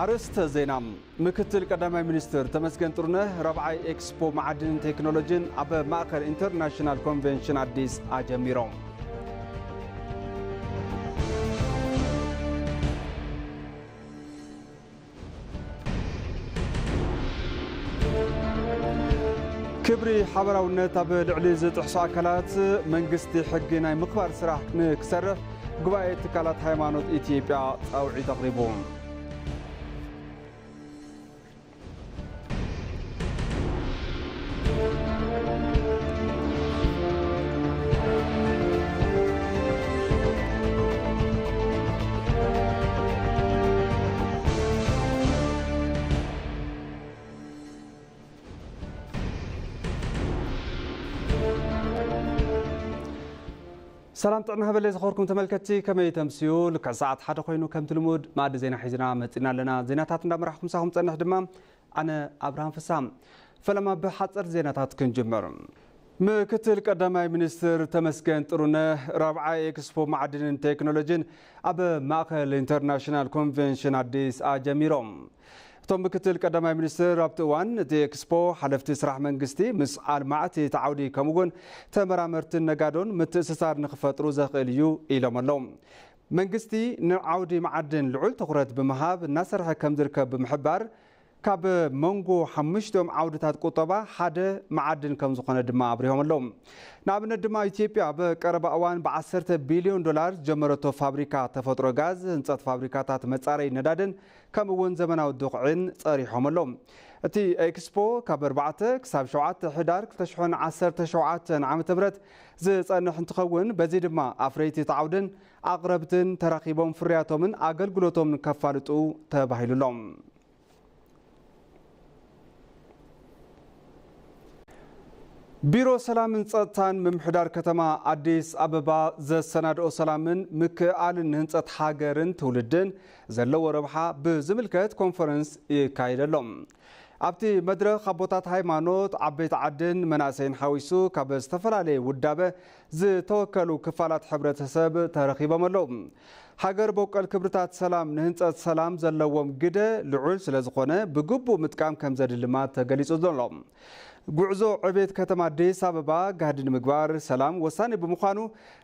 አርስተ ዜና ምክትል ቀዳማይ ሚኒስትር ተመስገን ጥሩነህ ረብዓይ ኤክስፖ ማዕድን ቴክኖሎጂን አበ ማእከል ኢንተርናሽናል ኮንቬንሽን አዲስ አጀሚሮም ክብሪ ሓበራውነት አበ ልዕሊ ዝጥሕሶ አካላት መንግስቲ ሕጊ ናይ ምክባር ስራሕ ንክሰርሕ ጉባኤ ትካላት ሃይማኖት ኢትዮጵያ ጻውዒ ተቕሪቡ سلام طعنا هبل زخوركم تملكتي كما يتمسيو لك ساعة حدا خوينو كم تلمود ما عاد زينا حيزنا متنا لنا زيناتات ندمرحكم ساهم تصنح دمام أنا أبراهام فسام فلما بحصر زيناتات كنجمر مكتل قداماي منستر تمسكن ጥሩነህ رابعة إكسبو معدن تكنولوجين أب ماقل انترناشنال كونفنشن አዲስ አጀሚሮም ቶም ምክትል ቀዳማይ ሚኒስትር አብጥዋን ኤክስፖ ሓለፍቲ ስራሕ መንግስቲ ምስ አልማዕቲ ተዓውዲ ከምኡውን ተመራመርትን ነጋዶን ምትእስሳር ንኽፈጥሩ ዘኽእል እዩ ኢሎም ኣለዎም መንግስቲ ንዓውዲ ማዕድን ልዑል ትኹረት ብምሃብ እናሰርሐ ከም ዝርከብ ብምሕባር ካብ መንጎ ሓሙሽቶም ዓውድታት ቁጠባ ሓደ ማዕድን ከም ዝኾነ ድማ አብሪሆም ኣለዎም ንኣብነት ድማ ኢትዮጵያ በቀረባ እዋን ብ10 ቢልዮን ዶላር ጀመረቶ ፋብሪካ ተፈጥሮ ጋዝ ህንፀት ፋብሪካታት መጻረይ ነዳድን ከምኡውን ዘመናዊ ድቑዕን ጸሪሖም ኣለዎም እቲ ኤክስፖ ካብ 4 ክሳብ 7 ሕዳር 2017 ዓ.ም ዝጸንሕ እንትኸውን በዚ ድማ ኣፍረይቲ ተዓውድን ኣቕረብትን ተራኺቦም ፍርያቶምን ኣገልግሎቶም ከፋልጡ ተባሂሉሎም ቢሮ ሰላምን ጸጥታን ምምሕዳር ከተማ አዲስ አበባ ዘሰናድኦ ሰላምን ምክኣልን ህንጸት ሃገርን ትውልድን ዘለዎ ረብሓ ብዝምልከት ኮንፈረንስ ይካየደሎም ኣብቲ መድረኽ ኣቦታት ሃይማኖት ዓበይቲ ዓድን መናእሰይን ሓዊሱ ካብ ዝተፈላለየ ውዳበ ዝተወከሉ ክፋላት ሕብረተሰብ ተረኺቦም ኣለዉ ሃገር በቀል ክብርታት ሰላም ንህንጸት ሰላም ዘለዎም ግደ ልዑል ስለ ዝኾነ ብግቡእ ምጥቃም ከም ዘድልማ ተገሊጹ ዘሎ ጉዕዞ ዕቤት ከተማ አዲስ አበባ ጋድን ምግባር ሰላም ወሳኒ ብምዃኑ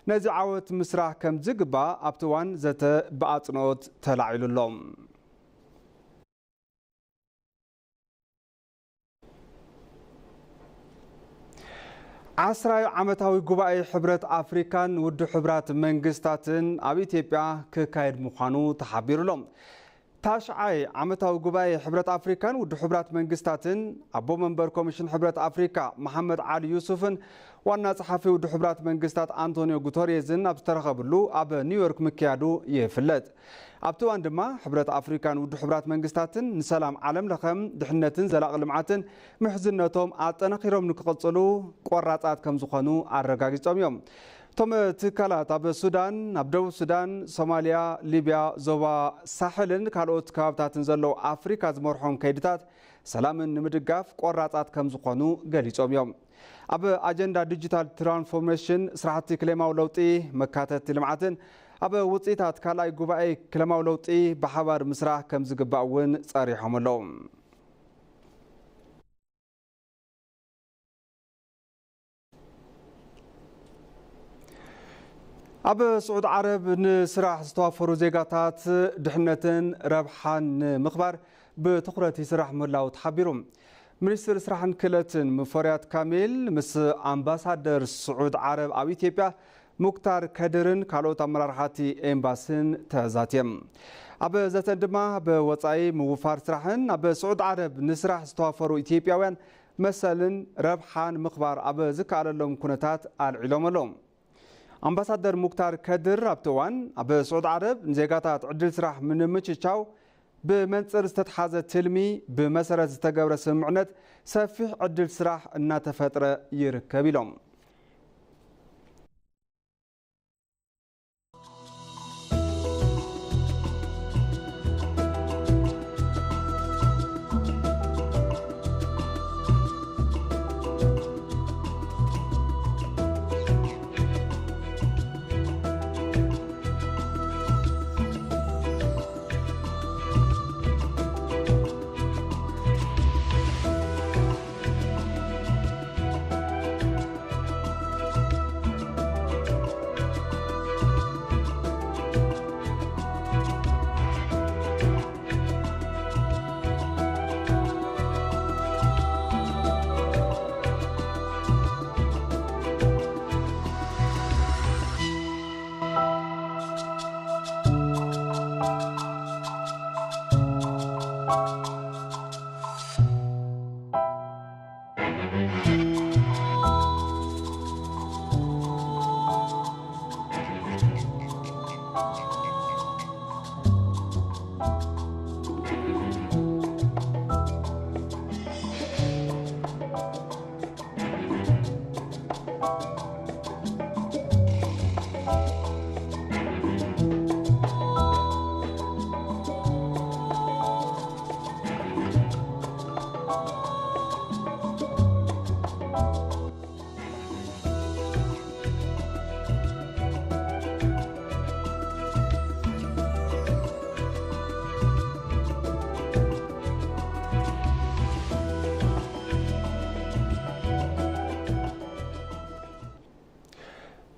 ነዚ ዓወት ምስራሕ ከም ዝግባእ ኣብቲ እዋን ዘተ ብኣጽንኦት ተላዒሉሎም ዓስራይ ዓመታዊ ጉባኤ ሕብረት አፍሪካን ውድ ሕብራት መንግስታትን ኣብ ኢትዮጵያ ክካየድ ምዃኑ ተሓቢሩሎም ታሽዓይ ዓመታዊ ጉባኤ ሕብረት አፍሪካን ውድ ሕብራት መንግስታትን አቦ መንበር ኮሚሽን ሕብረት አፍሪካ መሐመድ ዓሊ ዩሱፍን ዋና ጸሓፊ ውድ ሕብራት መንግስታት አንቶኒዮ ጉተሬዝን ኣብ ዝተረኸብሉ ኣብ ኒውዮርክ ምክያዱ ይፍለጥ ኣብቲ እዋን ድማ ሕብረት አፍሪካን ውድ ሕብራት መንግስታትን ንሰላም ዓለም ለኸም ድሕነትን ዘላቕ ልምዓትን ምሕዝነቶም ኣጠናኺሮም ንክቕጽሉ ቆራጻት ከም ዝኾኑ ኣረጋጊጾም እዮም ቶም ትካላት ኣብ ሱዳን ኣብ ደቡብ ሱዳን ሶማሊያ ሊብያ ዞባ ሳሕልን ካልኦት ከባብታትን ዘለው አፍሪካ ዝመርሖም ከይድታት ሰላምን ንምድጋፍ ቆራጻት ከም ዝኾኑ ገሊጾም እዮም ኣብ ኣጀንዳ ዲጂታል ትራንስፎርሜሽን ስራሕቲ ክሌማዊ ለውጢ መካተቲ ልምዓትን ኣብ ውፅኢታት ካልኣይ ጉባኤ ክሌማዊ ለውጢ ብሓባር ምስራሕ ከም ዝግባእ እውን ጸሪሖም ኣለዉ ኣብ سعود عرب ንስራሕ ዝተዋፈሩ ዜጋታት ድሕነትን ረብሓን ንምኽባር ብትኹረት ይስራሕ ምህላው ተሓቢሩ ሚኒስትር ስራሕን ክእለትን ሙፈሪያት ካሚል ምስ ኣምባሳደር سعود عرب ኣብ ኢትዮጵያ ሙክታር ከድርን ካልኦት ኣመራርሓቲ ኤምባሲን ተዛትዮም ኣብ ዘተን ድማ ብወጻኢ ምውፋር ስራሕን ኣብ سعود عرب ንስራሕ ዝተዋፈሩ ኢትዮጵያውያን መሰልን ረብሓን ምኽባር ኣብ ዝከኣለሎም ኩነታት ኣልዒሎም ኣለዎም አምባሳደር ሙክታር ከድር ኣብተዋን ኣብ سعود عرب ንዜጋታት ዕድል ስራሕ ምንምችቻው ብመንጽር ዝተተሓዘ ትልሚ ብመሰረት ዝተገብረ ስምምዕነት ሰፊሕ ዕድል ስራሕ እናተፈጥረ ይርከብ ኢሎም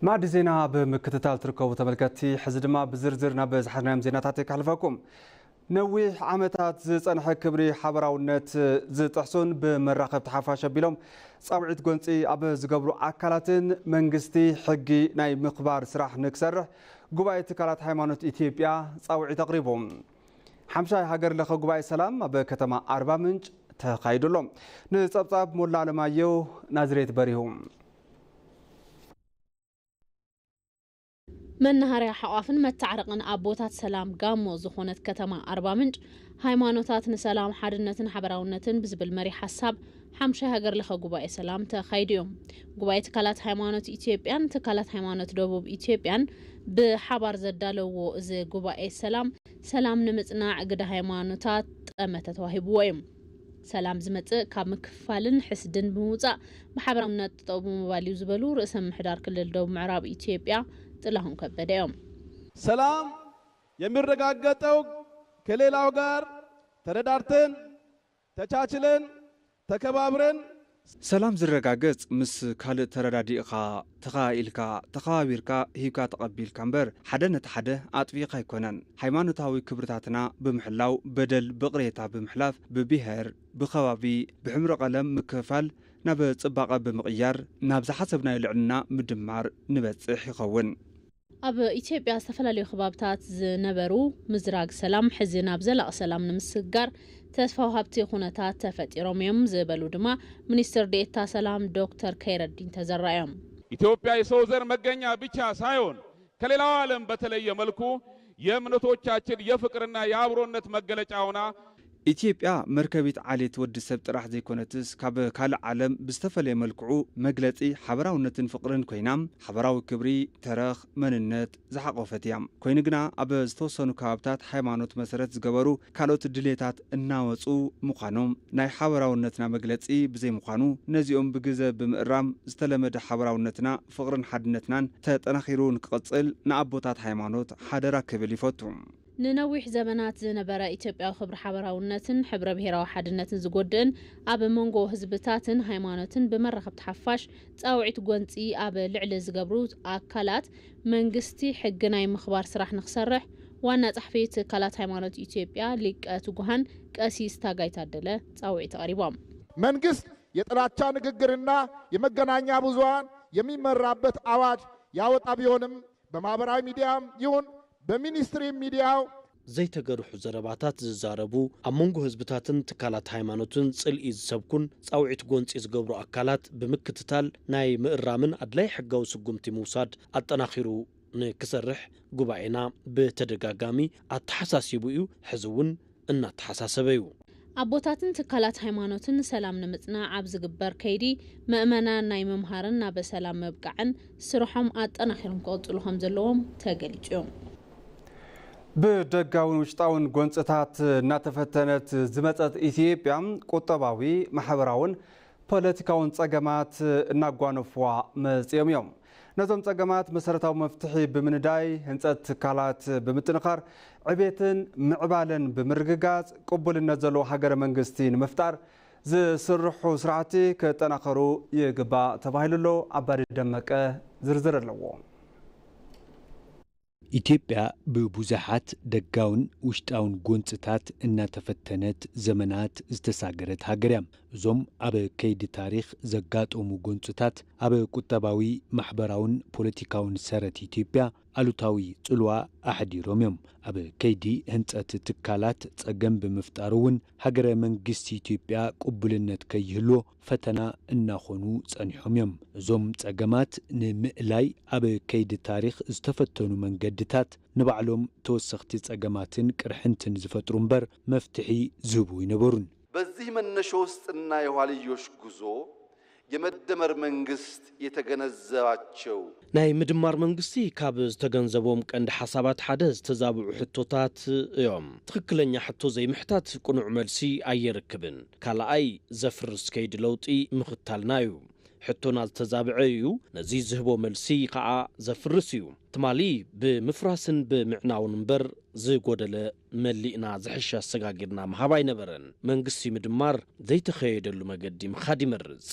معد زينا بمكتتال تركو تملكتي حزدما بزرزر نبز حرنام زيناتاتي كحلفاكم نوي عامتات زصنح كبري حبراونت زطحسون بمراقب تحافاش بيلوم صابعت قنصي اب زغبرو اكالاتن منغستي حقي ناي مخبار سراح نكسرح غباي تكالات هايمانوت اثيوبيا صاوعي تقريبهم حمشاي هاجر لخ غباي سلام اب كتما 40 منج تقايدلهم نصبصاب مولا لمايو نازريت بريهم من نهاري حوافن متعرقن أبوتات سلام قامو زخونت كتما 40 منج هايمانوتات نسلام حادنتن حبراونتن بزبل مري حساب حمشة هاجر لخ قبائي سلام تخيديوم قبائي تكالات هايمانوت إثيوبيان تكالات هايمانوت دوبوب إثيوبيان بحبار زدالو زي قبائي سلام نمتنا عقد هايمانوتات أمتت واهبوهم سلام زمتق كاب مكفالن حسدن بموصا محبراونت طوب موبايل زبلو رئيس محدار كلل دوب معراب إثيوبيا ጥላሁን ከበደም ሰላም የሚረጋገጠው ከሌላው ጋር ተረዳርተን ተቻችለን ተከባብረን سلام زرقاقص مس كال ترداديقا تخايلكا تخابيركا هيكا تقبيل كامبر حدنت حده اطفيقا يكونن هايمانوتاوي كبرتاتنا بمحلاو بدل بقريتا بمحلاف ببهر بخوابي بحمر قلم مكفال ناب صباقه بمقيار ناب حسبنا يلعنا مدمار نبصح يخون اب ኢትዮጵያ استفلالي خبابتات زنبرو مزراق سلام حزنا بزلا سلام نمسغار تسفاو هابتي خونتات تفطيروم يم زبلو دما ሚኒስትር ዴኤታ ሰላም ዶክተር ከይረዲን ተዘራያም ኢትዮጵያ የሰው ዘር መገኛ ብቻ ሳይሆን ከሌላው ዓለም በተለየ መልኩ የእምነቶቻችን የፍቅርና የአብሮነት መገለጫ ሆና ኢትዮጵያ መርከቢት ዓሌት ወድ ሰብ ጥራሕ ዘይኮነትስ ካብ ካል ዓለም ብዝተፈለየ መልክዑ መግለጺ ሓበራውነትን ፍቅርን ኮይናም ሓበራዊ ክብሪ ተረኽ መንነት ዝሓቆፈት እያ ኮይኑ ግና ኣብ ዝተወሰኑ ከባብታት ሃይማኖት መሰረት ዝገበሩ ካልኦት ድሌታት እናወፁ ምዃኖም ናይ ሓበራውነትና መግለጺ ብዘይ ምዃኑ ነዚኦም ብግዘ ብምእራም ዝተለመደ ሓበራውነትና ፍቅርን ሓድነትናን ተጠናኺሩ ንክቕጽል ንኣቦታት ሃይማኖት ሓደራ ክብል ይፈቱ ننوح زمانات زنبرا إثيوبيا خبر حبراونتن حبر بهراو حدنتن زغودن اب منغو حزبتاتن هايمانوتن بمرخب تحفاش تصاوعت غونصي اب لعل زغبروت اكالات منغستي حقناي مخبار سراح نخسرح وانا صحفيت كالات هايمانوت إثيوبيا ليقاتو غهان قسيس تاغاي تادله تصاوعت قريبام መንግስት የጥላቻ ንግግርና የመገናኛ ብዙሃን የሚመራበት አዋጅ ያወጣ ቢሆንም በማህበራዊ ሚዲያም ይሁን በሚኒስትሪ ሚዲያው ዘይተገርሑ ዘረባታት ዝዛረቡ አሞንጎ ህዝብታትን ትካላት ሃይማኖትን ጽልኢ ዝሰብኩን ጻውዒት ጎንጺ ዝገብሩ አካላት ብምክትታል ናይ ምእራምን አድላይ ሕጋው ስጉምቲ ሙሳድ አጠናኺሩ ንክሰርሕ ጉባኤና በተደጋጋሚ አተሐሳሲቡ እዩ ሕዝውን እናተሐሳሰበዩ አቦታትን ትካላት ሃይማኖትን ሰላም ንምጽና አብ ዝግበር ከይዲ ምእመናን ናይ መምሃርና በሰላም መብቃዕን ስርሖም አጠናኺሮም ከቅጽሉም ዘለዎም ተገልጾም بدقاون وشطاون قنصتات ناتفتنت زمصت ኢትዮጵያ ቁጠባዊ ማህበራውን ፖለቲካውን ጸገማት እናጓነፍዋ መጽዮም እዮም ነዞም ጸገማት መሰረታዊ መፍትሒ ብምንዳይ ህንጸት ካላት ብምጥንኻር ዕቤትን ምዕባለን ብምርግጋጽ ቅቡልነት ዘሎ ሃገረ መንግስቲ ንምፍጣር ዝስርሑ ስርዓቲ ከጠናኸሩ ይግባእ ተባሂሉሎ አባዲ ደመቀ ዝርዝር ኣለዎ ኢትዮጵያ በብዙሓት ደጋውን ውሽጣውን ጎንጽታት እናተፈተነት ዘመናት ዝተሳገረት ሃገር እያ እዞም ኣብ ከይዲ ታሪክ ዘጋጠሙ ጎንፅታት ኣብ ቁጠባዊ ማሕበራውን ፖለቲካውን ሰረት ኢትዮጵያ አሉታዊ ጽልዋ ኣሕዲሮም እዮም ኣብ ከይዲ ህንጸት ትካላት ጸገም ብምፍጣር እውን ሃገረ መንግስቲ ኢትዮጵያ ቅቡልነት ከይህልዎ ፈተና እናኾኑ ጸኒሖም እዮም እዞም ጸገማት ንምእላይ ኣብ ከይዲ ታሪክ ዝተፈተኑ መንገድታት ንባዕሎም ተወሰኽቲ ጸገማትን ቅርሕንትን ዝፈጥሩ እምበር መፍትሒ ዝህቡ ይነበሩን በዚህ መነሾ ውስጥና የኋልዮሽ ጉዞ የመደመር መንግስት የተገነዘባቸው ናይ ምድማር መንግስቲ ካብ ዝተገንዘቦም ቀንዲ ሓሳባት ሓደ ዝተዛብዑ ሕቶታት እዮም ትክክለኛ ሕቶ ዘይምሕታት ቁኑዕ መልሲ ኣይርክብን ካልኣይ ዘፍርስ ከይዲ ለውጢ ምኽታልና እዩ ሕቶና ዝተዛብዐ እዩ ነዚ ዝህቦ መልሲ ከዓ ዘፍርስ እዩ ትማሊ ብምፍራስን ብምዕናውን እምበር ዝጎደለ መሊእና ዝሕሻ ኣሰጋጊርና ምሃብ ኣይነበረን መንግስቲ ምድማር ዘይተኸየደሉ መገዲ ምኻድ ይመርጽ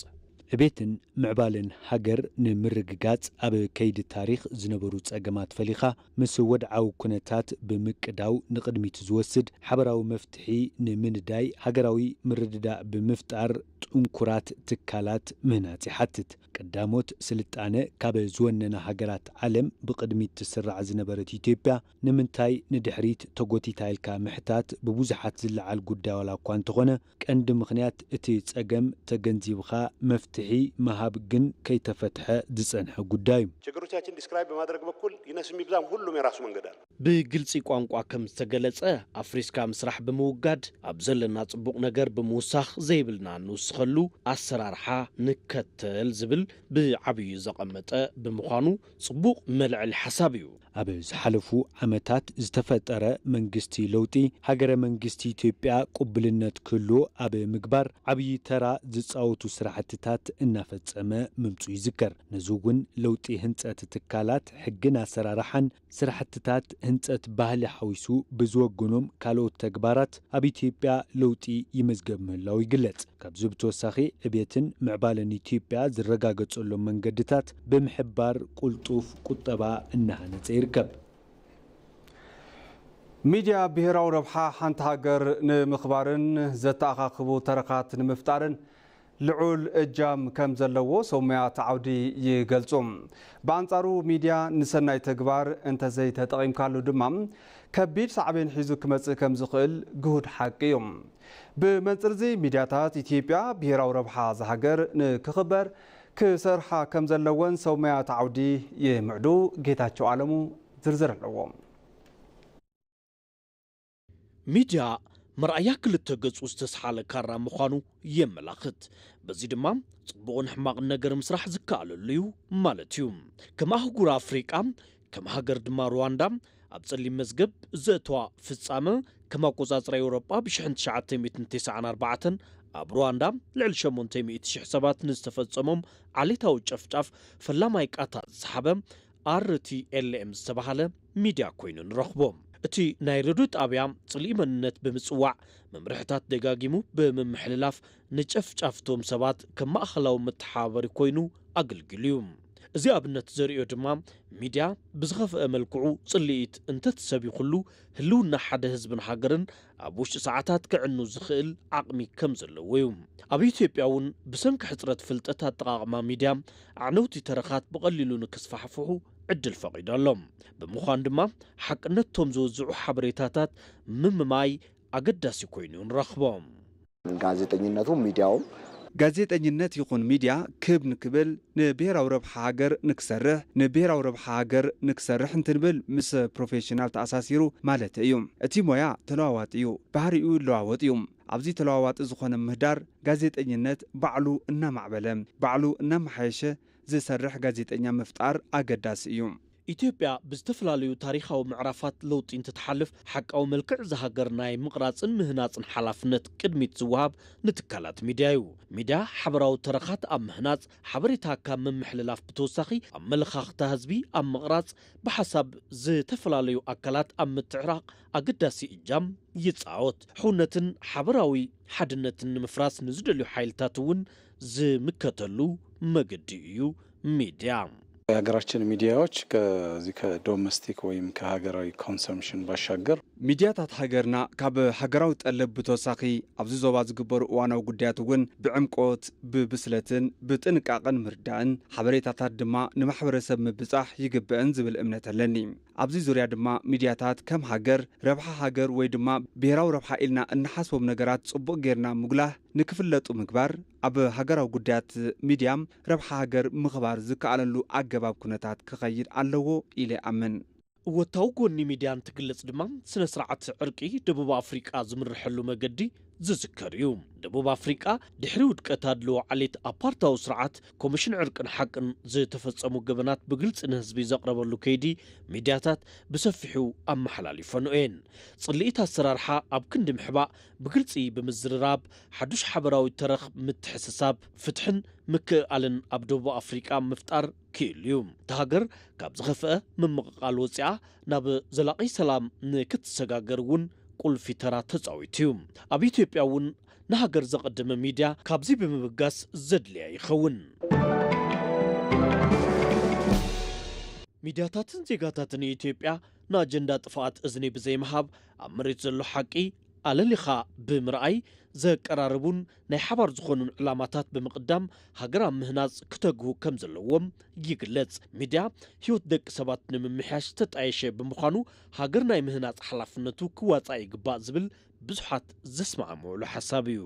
ዕቤትን ምዕባልን ሃገር ንምርግጋጽ ኣብ ከይዲ ታሪክ ዝነበሩ ጸገማት ፈሊኻ ምስ ወድዓዊ ኩነታት ብምቅዳው ንቅድሚት ዝወስድ ሓበራዊ መፍትሒ ንምንዳይ ሃገራዊ ምርድዳእ ብምፍጣር ጥንኩራት ትካላት ምህናጽ ይሓትት ቀዳሞት ስልጣነ ካብ ዝወነና ሃገራት ዓለም ብቅድሚት ትስራዕ ዝነበረት ኢትዮጵያ ንምንታይ ንድሕሪት ተጎቲታ ኢልካ ምሕታት ብብዙሓት ዝለዓል ጉዳይ ዋላ እኳ እንተኾነ ቀንዲ ምኽንያት እቲ ጸገም ተገንዚብኻ መፍትሒ መሃብ ግን ከይተፈትሐ ዝጸንሐ ጉዳይ ችግሮቻችን ዲስክራይብ በማድረግ በኩል ይነስም ይብዛም ሁሉም የራሱ መንገድ አለ ብግልጽ ቋንቋ ከም ዝተገለጸ አፍሪካ ምስራሕ ብምውጋድ ኣብ ዘለና ጽቡቕ ነገር ብምውሳኽ ዘይብልና ንውስኸሉ ኣሰራርሓ ንከተል ዝብል ብዓብዩ ዘቐመጠ ብምዃኑ ጽቡቕ መልዕል ሓሳብ እዩ ኣብ ዝሓለፉ ዓመታት ዝተፈጠረ መንግስቲ ለውጢ ሃገረ መንግስቲ ኢትዮጵያ ቅቡልነት ክህልዎ ኣብ ምግባር ዓብይ ተራ ዝጻወቱ ስራሕትታት እናፈጸመ ምምጹ ይዝከር ነዚ እውን ለውጢ ህንጸት ትካላት ሕግን ኣሰራርሓን ስራሕትታት ህንጸት ባህሊ ሓዊሱ ብዝወግኖም ካልኦት ተግባራት ኣብ ኢትዮጵያ ለውጢ ይመዝገብ ምህላው ይግለጽ ካብዚ ብተወሳኺ ዕቤትን ምዕባልን ኢትዮጵያ ዝረጋገጸሎም መንገድታት ብምሕባር ቁልጡፍ ቁጠባ እናሃነጸ ይርከብ ሚድያ ብሄራዊ ረብሓ ሓንቲ ሃገር ንምኽባርን ዘተኣኻኽቡ ተረኻት ንምፍጣርን ልዑል እጃም ከም ዘለዎ ሰውማያት ዓውዲ ይገልጹ በአንጻሩ ሚድያ ንሰናይ ተግባር እንተዘይ ተጠቒምካሉ ድማ ከቢድ ሳዕቤን ሒዙ ክመጽእ ከም ዝኽእል ግሁድ ሓቂ እዩ ብመንጽር እዚ ሚድያታት ኢትዮጵያ ብሄራዊ ረብሓ ዝሃገር ንክኽበር ክሰርሓ ከም ዘለወን ሰውማያት ዓውዲ ይምዕዱ ጌታቸው ዓለሙ ዝርዝር ኣለዎ ሚድያ مرأيا كل التجس واستسحال كارا مخانو يملاخت بزي دمام صبون حماق النجر مسرح زكال الليو مالتيوم كما هجور أفريقيا كما هجر دما رواندا أبصلي مزجب زتوا في السامة كما قوزات رأي أوروبا بشحن شعات تيميت 9 أبرواندا لعلشمون تيميت شحسابات نستفاد صمم علي تاو جف فلا ما يكاتا صحابة RTLM سبحالة ميديا كوينون رخبوم እቲ ናይ ርዱት ኣብያ ጽልኢ መንነት ብምጽዋዕ መምርሕታት ደጋጊሙ ብምሕልላፍ ንጨፍጫፍቶም ሰባት ከም ማእኸላዊ መተሓባበሪ ኮይኑ ኣገልግሉ እዩ እዚ ኣብነት ዘርእዮ ድማ ሚድያ ብዝኸፍአ መልክዑ ጽልኢት እንተትሰብ ይኹሉ ህልውና ሓደ ህዝብን ሃገርን ኣብ ውሽጢ ሰዓታት ክዕኑ ዝኽእል ዓቕሚ ከም ዘለዎ እዩ ኣብ ኢትዮጵያ እውን ብሰንኪ ሕፅረት ፍልጠት ኣጠቓቕማ ሚድያ ኣዕነውቲ ተረኻት ብቐሊሉ ንክስፋሕፍሑ ዕድል ፈቒዶሎም ብምዃን ድማ ሓቅነቶም ዝወዝዑ ሓበሬታታት ምምማይ ኣገዳሲ ኮይኑ ንረኽቦም ጋዜጠኝነቱ ሚድያውም ጋዜጠኝነት ይኹን ሚድያ ክብ ንክብል ንብሄራዊ ረብሓ ሃገር ንክሰርሕ ንብሄራዊ ረብሓ ሃገር ንክሰርሕ እንትንብል ምስ ፕሮፌሽናል ተኣሳሲሩ ማለት እዩ እቲ ሞያ ተለዋዋጢ እዩ ባህሪኡ ለዋወጥ እዩ ኣብዚ ተለዋዋጢ ዝኾነ ምህዳር ጋዜጠኝነት ባዕሉ እናማዕበለ ባዕሉ እናመሓየሸ ዝሰርሕ ጋዜጠኛ ምፍጣር ኣገዳሲ እዩ ኢትዮጵያ ብዝተፈላለዩ ታሪኻዊ ምዕራፋት ለውጢ እንትትሓልፍ ሓቃዊ መልክዕ ዝሃገር ናይ ምቕራጽን ምህናጽን ሓላፍነት ቅድሚት ዝወሃብ ንትካላት ሚድያ እዩ ሚድያ ሓበራዊ ተረኻት ኣብ ምህናጽ ሓበሬታ ካብ ምምሕልላፍ ብተወሳኺ ኣብ መለኻኽታ ህዝቢ ኣብ ምቕራጽ ብሓሳብ ዝተፈላለዩ ኣካላት ኣብ ምትዕራቕ ኣገዳሲ እጃም ይጻወት ሕውነትን ሓበራዊ ሓድነትን ንምፍራስ ንዝደልዩ ሓይልታት እውን ዝምከተሉ መገዲ እዩ ሚድያ የሀገራችን ሚዲያዎች ከዚህ ከዶሜስቲክ ወይም ከሀገራዊ ኮንሰምፕሽን ባሻገር ሚድያታት ሃገርና ካብ ሃገራዊ ጠለብ ብተወሳኺ ኣብዚ ዞባ ዝግበሩ እዋናዊ ጉዳያት እውን ብዕምቆት ብብስለትን ብጥንቃቐን ምርዳእን ሓበሬታታት ድማ ንማሕበረሰብ ምብጻሕ ይግብአን ዝብል እምነት ኣለኒ ኣብዚ ዙርያ ድማ ሚድያታት ከም ሃገር ረብሓ ሃገር ወይ ድማ ብሄራዊ ረብሓ ኢልና እናሓስቦም ነገራት ጽቡቕ ጌርና ምጉላህ ንክፍለጡ ምግባር ኣብ ሃገራዊ ጉዳያት ሚድያም ረብሓ ሃገር ምኽባር ዝከኣለሉ ኣገባብ ኩነታት ክኸይድ ኣለዎ ኢለ ኣምን ወታው ጎኒ ሚድያን ትግለጽ ድማ ስነ ስርዓት ዕርቂ ደቡብ አፍሪቃ ዝምርሕሉ መገዲ ዝዝከር እዩ ደቡብ አፍሪቃ ድሕሪ ውድቀት ኣድሎ ዓሌት ኣፓርታዊ ስርዓት ኮሚሽን ዕርቅን ሓቅን ዝተፈጸሙ ገበናት ብግልጽ ንህዝቢ ዘቕረበሉ ከይዲ ሚድያታት ብሰፊሑ ኣመሓላሊፈን እየን ጽልኢት ኣሰራርሓ ኣብ ክንዲ ምሕባእ ብግልጺ ብምዝርራብ ሓዱሽ ሓበራዊ ተረኽ ምትሕስሳብ ፍትሕን ምክኣልን ኣብ ደቡብ አፍሪቃ ምፍጣር ክኢሉ እዩ ተሃገር ካብ ዝኸፍአ ምምቕቓል ወፂኣ ናብ ዘላቒ ሰላም ንክትሰጋገር እውን ቁልፊ ተራ ተጻዊት እዩ ኣብ ኢትዮጵያ እውን ንሃገር ዘቐደመ ሚድያ ካብዚ ብምብጋስ ዘድልያ ይኸውን ሚድያታትን ዜጋታትን ኢትዮጵያ ንኣጀንዳ ጥፍኣት እዝኒ ብዘይምሃብ ኣብ መሬት ዘሎ ሓቂ ኣለሊኻ ብምርኣይ ዘቀራርቡን ናይ ሓባር ዝኾኑን ዕላማታት ብምቕዳም ሃገራዊ ምህናጽ ክተግሁ ከም ዘለዎም ይግለጽ ሚድያ ህይወት ደቂ ሰባት ንምምሕያሽ ተጣየሸ ብምዃኑ ሃገር ናይ ምህናጽ ሓላፍነቱ ክዋጻእ ይግባእ ዝብል ብዙሓት ዘስማዕምዑሉ ሓሳብ እዩ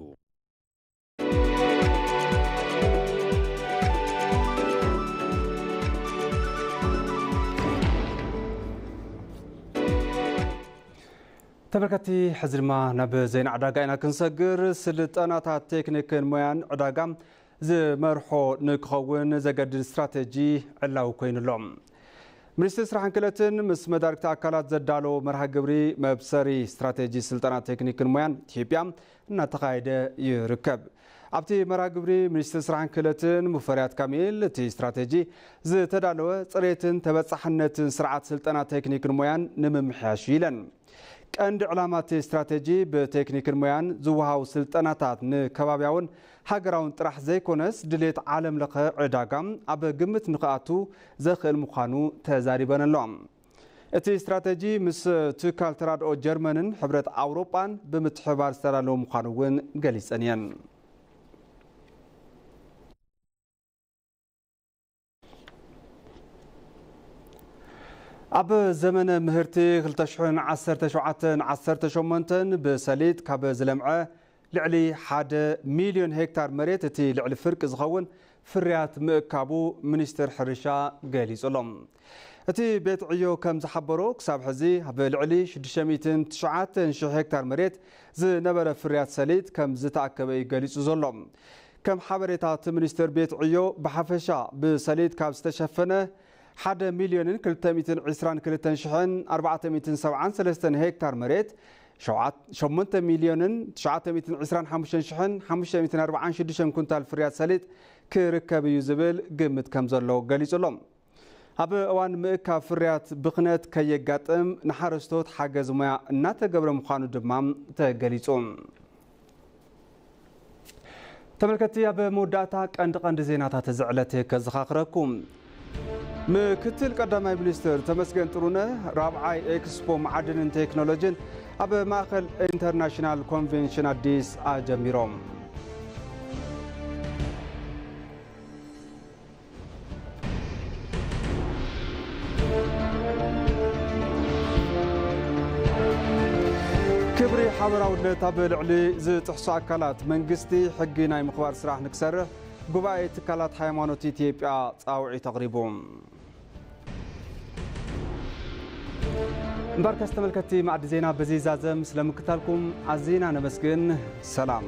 ተመልከቲ ሕዝርማ ናብ ዜና ዕዳጋ ኢና ክንሰግር ስልጠናታት ቴክኒክን ሞያን ዕዳጋ ዝመርሖ ንክኸውን ዘገድድ ስትራቴጂ ዕላው ኮይኑሎም ሚኒስትሪ ስራሕን ክእለትን ምስ መዳርክቲ ኣካላት ዘዳሎ መርሃ ግብሪ መብሰሪ ስትራቴጂ ስልጠና ቴክኒክን ሞያን ኢትዮጵያ እናተኻየደ ይርከብ ኣብቲ መርሃ ግብሪ ሚኒስትሪ ስራሕን ክእለትን ሙፈሪያት ካሚል እቲ ስትራቴጂ ዝተዳለወ ጽሬትን ተበጻሕነትን ስርዓት ስልጠና ቴክኒክን ሞያን ንምምሕያሽ ኢለን ቀንዲ ዕላማት ስትራቴጂ ብቴክኒክን ሞያን ዝወሃቡ ስልጠናታት ንከባቢያውን ሃገራውን ጥራሕ ዘይኮነስ ድሌት ዓለም ለኸ ዕዳጋ ኣብ ግምት ንኽኣቱ ዘኽእል ምዃኑ ተዛሪበነሎም እቲ ስትራቴጂ ምስ ትካል ተራድኦ ጀርመንን ሕብረት ኣውሮጳን ብምትሕባር ዝተዳለወ ምዃኑ እውን ገሊጸን እየን ኣብ ዘመነ ምህርቲ 2017-18 ብሰሊጥ ካብ ዝለምዐ ልዕሊ 1 ሚልዮን ሄክታር መሬት እቲ ልዕሊ ፍርቂ ዝኸውን ፍርያት ምእካቡ ሚኒስትር ሕርሻ ገሊጹሎም እቲ ቤት ዕዮ ከም ዝሓበሮ ክሳብ ሕዚ ኣብ ልዕሊ 609,000 ሄክታር መሬት ዝነበረ ፍርያት ሰሊጥ ከም ዝተኣከበ ገሊጹ ዘሎ ከም ሓበሬታት ሚኒስትር ቤት ዕዮ ብሓፈሻ ብሰሊጥ ካብ ዝተሸፈነ 1,022,473 ሄክታር መሬት 8,925,546 ኩንታል ፍርያት ሰሊጥ ክርከብ እዩ ዝብል ግምት ከም ዘሎ ገሊጹሎም ኣብ እዋን ምእካብ ፍርያት ብኽነት ከየጋጥም ንሓረስቶት ሓገዝ ሞያ እናተገብረ ምዃኑ ድማ ተገሊጹ ተመልከቲ ኣብ መወዳእታ ቀንዲ ዜናታት ዝዕለት ከዘኻኽረኩም ምክትል ቀዳማይ ሚኒስትር ተመስገን ጥሩነህ ራብዓይ ኤክስፖ ማዕድንን ቴክኖሎጂን ኣብ ማእኸል ኢንተርናሽናል ኮንቬንሽን ኣዲስ ኣጀሚሮም ክብሪ ሓበራውነት ኣብ ልዕሊ ዝጥሕሱ ኣካላት መንግስቲ ሕጊ ናይ ምኽባር ስራሕ ንክሰርሕ ጉባኤ ትካላት ሃይማኖት ኢትዮጵያ ጻውዒት ኣቕሪቡ እምበርከስ ተመልከቲ ማዕድ ዜና በዚ ዛዘም ስለምክታልኩም ኣዝና ነመስግን ሰላም